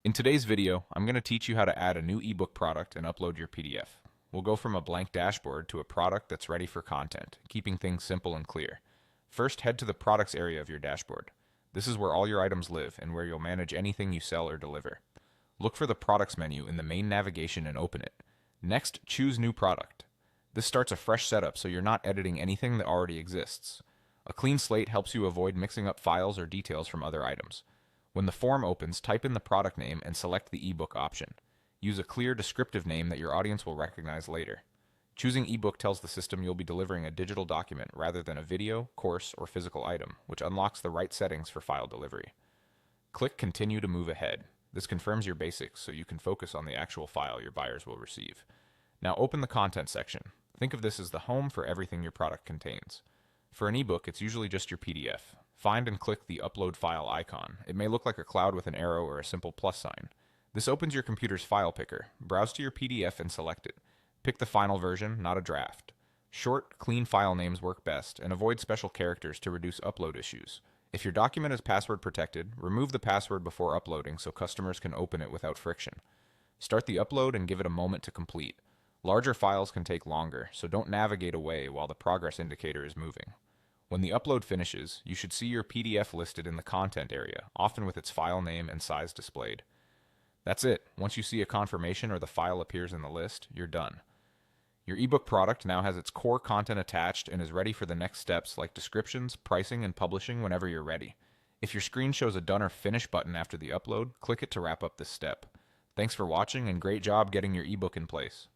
In today's video, I'm going to teach you how to add a new ebook product and upload your PDF. We'll go from a blank dashboard to a product that's ready for content, keeping things simple and clear. First, head to the products area of your dashboard. This is where all your items live and where you'll manage anything you sell or deliver. Look for the products menu in the main navigation and open it. Next, choose new product. This starts a fresh setup so you're not editing anything that already exists. A clean slate helps you avoid mixing up files or details from other items. When the form opens, type in the product name and select the ebook option. Use a clear, descriptive name that your audience will recognize later. Choosing ebook tells the system you'll be delivering a digital document rather than a video, course, or physical item, which unlocks the right settings for file delivery. Click Continue to move ahead. This confirms your basics so you can focus on the actual file your buyers will receive. Now open the content section. Think of this as the home for everything your product contains. For an ebook, it's usually just your PDF. Find and click the Upload File icon. It may look like a cloud with an arrow or a simple plus sign. This opens your computer's file picker. Browse to your PDF and select it. Pick the final version, not a draft. Short, clean file names work best, and avoid special characters to reduce upload issues. If your document is password protected, remove the password before uploading so customers can open it without friction. Start the upload and give it a moment to complete. Larger files can take longer, so don't navigate away while the progress indicator is moving. When the upload finishes, you should see your PDF listed in the content area, often with its file name and size displayed. That's it. Once you see a confirmation or the file appears in the list, you're done. Your ebook product now has its core content attached and is ready for the next steps like descriptions, pricing, and publishing whenever you're ready. If your screen shows a Done or Finish button after the upload, click it to wrap up this step. Thanks for watching and great job getting your ebook in place.